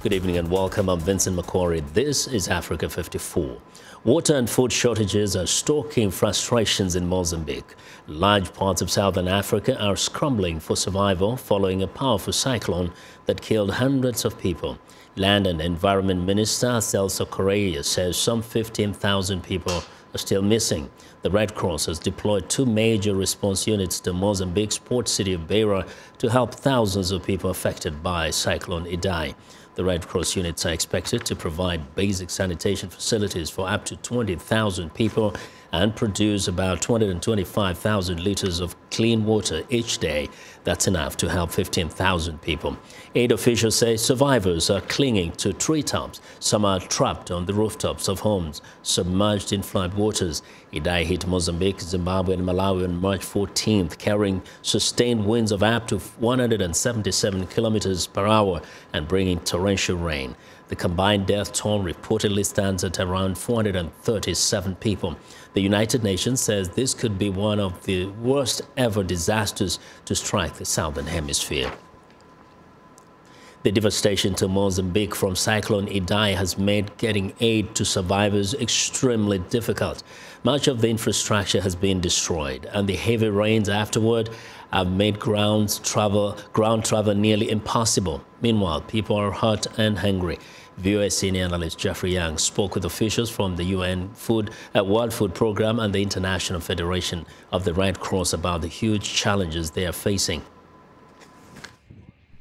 Good evening and welcome. I'm Vincent McQuarrie. This is Africa 54. Water and food shortages are stoking frustrations in Mozambique. Large parts of southern Africa are scrambling for survival following a powerful cyclone that killed hundreds of people. Land and Environment Minister Celso Correia says some 15,000 people are still missing. The Red Cross has deployed 2 major response units to Mozambique's port city of Beira to help thousands of people affected by Cyclone Idai. The Red Cross units are expected to provide basic sanitation facilities for up to 20,000 people and produce about 225,000 liters of clean water each day. That's enough to help 15,000 people. Aid officials say survivors are clinging to treetops. Some are trapped on the rooftops of homes, submerged in flood waters. Idai hit Mozambique, Zimbabwe and Malawi on March 14th, carrying sustained winds of up to 177 kilometers per hour and bringing torrential rain. The combined death toll reportedly stands at around 437 people. The United Nations says this could be one of the worst ever disasters to strike the southern hemisphere. The devastation to Mozambique from Cyclone Idai has made getting aid to survivors extremely difficult. Much of the infrastructure has been destroyed, and the heavy rains afterward have made ground travel nearly impossible. Meanwhile, people are hurt and hungry. VOA senior analyst Jeffrey Young spoke with officials from the UN World Food Programme and the International Federation of the Red Cross about the huge challenges they are facing.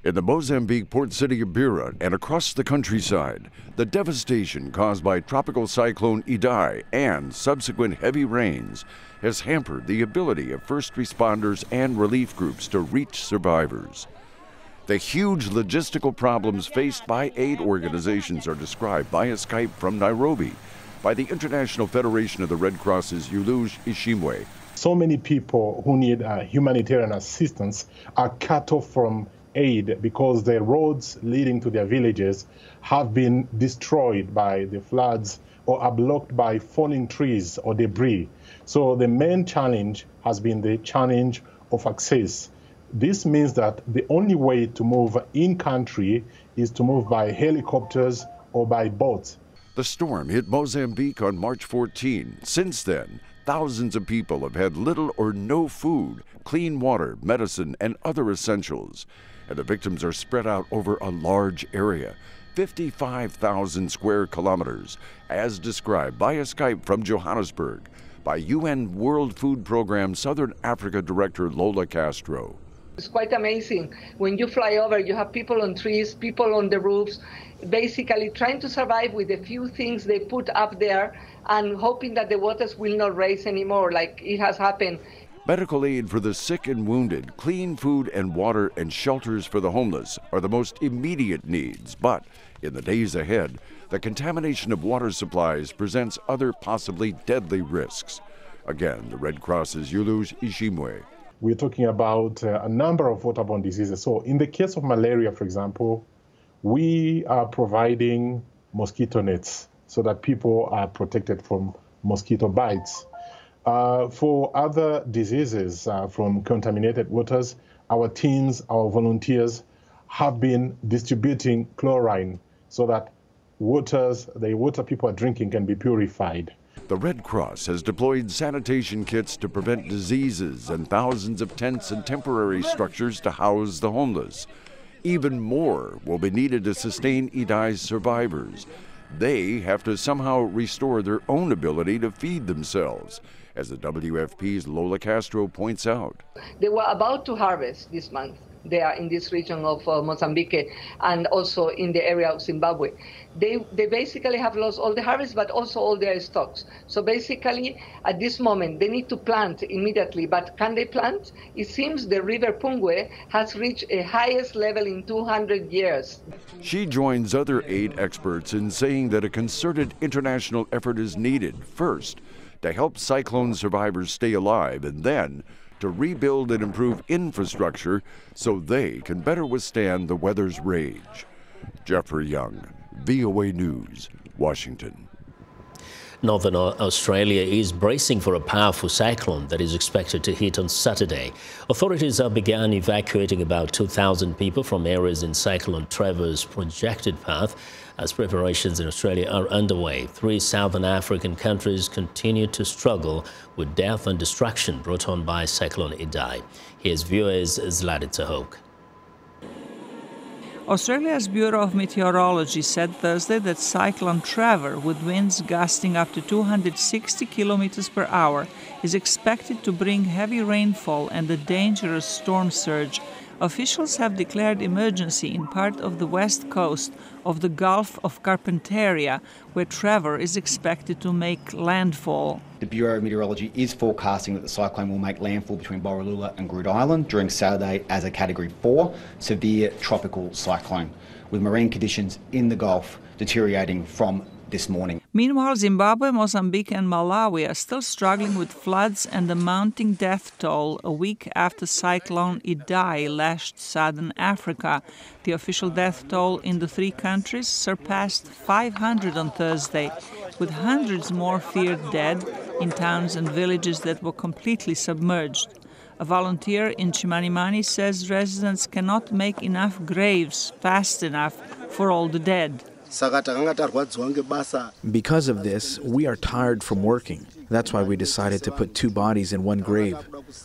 In the Mozambique port city of Beira and across the countryside, the devastation caused by tropical cyclone Idai and subsequent heavy rains has hampered the ability of first responders and relief groups to reach survivors. The huge logistical problems faced by aid organizations are described via Skype from Nairobi by the International Federation of the Red Cross's Yuluj Ishimwe. So many people who need humanitarian assistance are cut off from aid because the roads leading to their villages have been destroyed by the floods or are blocked by falling trees or debris. So the main challenge has been the challenge of access. This means that the only way to move in country is to move by helicopters or by boats. The storm hit Mozambique on March 14. Since then, thousands of people have had little or no food, clean water, medicine, and other essentials. And the victims are spread out over a large area, 55,000 square kilometers, as described via Skype from Johannesburg by UN World Food Programme Southern Africa Director Lola Castro. It's quite amazing. When you fly over, you have people on trees, people on the roofs, basically trying to survive with the few things they put up there and hoping that the waters will not rise anymore, like it has happened. Medical aid for the sick and wounded, clean food and water, and shelters for the homeless are the most immediate needs. But in the days ahead, the contamination of water supplies presents other possibly deadly risks. Again, the Red Cross's Yuluj Ishimwe. We're talking about a number of waterborne diseases. So in the case of malaria, for example, we are providing mosquito nets so that people are protected from mosquito bites. For other diseases from contaminated waters, our teams, our volunteers have been distributing chlorine so that the water people are drinking can be purified. The Red Cross has deployed sanitation kits to prevent diseases and thousands of tents and temporary structures to house the homeless. Even more will be needed to sustain Idai's survivors. They have to somehow restore their own ability to feed themselves, as the WFP's Lola Castro points out. They were about to harvest this month there in this region of Mozambique and also in the area of Zimbabwe. They basically have lost all the harvest, but also all their stocks. So basically, at this moment, they need to plant immediately. But can they plant? It seems the river Pungwe has reached a highest level in 200 years. She joins other aid experts in saying that a concerted international effort is needed, first, to help cyclone survivors stay alive, and then to rebuild and improve infrastructure so they can better withstand the weather's rage. Jeffrey Young, VOA News, Washington. Northern Australia is bracing for a powerful cyclone that is expected to hit on Saturday. Authorities have begun evacuating about 2,000 people from areas in Cyclone Trevor's projected path as preparations in Australia are underway. 3 southern African countries continue to struggle with death and destruction brought on by Cyclone Idai. Here's viewers Zlatitsa Hoke. Australia's Bureau of Meteorology said Thursday that Cyclone Trevor, with winds gusting up to 260 kilometers per hour, is expected to bring heavy rainfall and a dangerous storm surge. Officials have declared emergency in part of the west coast of the Gulf of Carpentaria, where Trevor is expected to make landfall. The Bureau of Meteorology is forecasting that the cyclone will make landfall between Borroloola and Groote Eylandt during Saturday as a Category 4 severe tropical cyclone, with marine conditions in the Gulf deteriorating from this morning. Meanwhile, Zimbabwe, Mozambique and Malawi are still struggling with floods and the mounting death toll a week after Cyclone Idai lashed southern Africa. The official death toll in the 3 countries surpassed 500 on Thursday, with hundreds more feared dead in towns and villages that were completely submerged. A volunteer in Chimanimani says residents cannot make enough graves fast enough for all the dead. Because of this, we are tired from working. That's why we decided to put 2 bodies in 1 grave.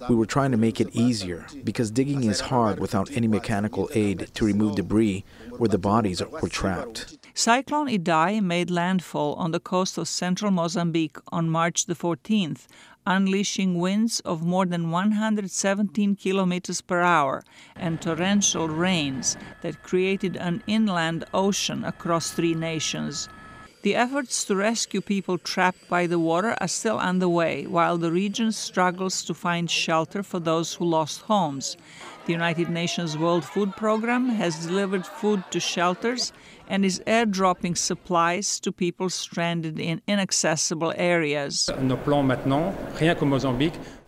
We were trying to make it easier because digging is hard without any mechanical aid to remove debris where the bodies were trapped. Cyclone Idai made landfall on the coast of central Mozambique on March the 14th, unleashing winds of more than 117 kilometers per hour and torrential rains that created an inland ocean across 3 nations. The efforts to rescue people trapped by the water are still underway, while the region struggles to find shelter for those who lost homes. The United Nations World Food Programme has delivered food to shelters and is airdropping supplies to people stranded in inaccessible areas.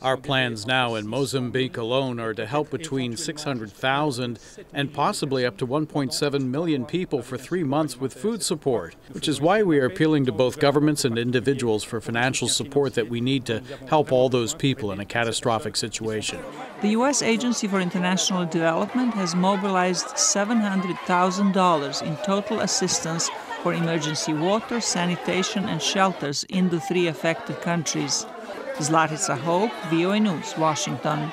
Our plans now in Mozambique alone are to help between 600,000 and possibly up to 1.7 million people for 3 months with food support, which is why we are appealing to both governments and individuals for financial support that we need to help all those people in a catastrophic situation. The U.S. Agency for International Development has mobilized $700,000 in total assistance for emergency water, sanitation and shelters in the 3 affected countries. Zlatitsa Hoke, VOA News, Washington.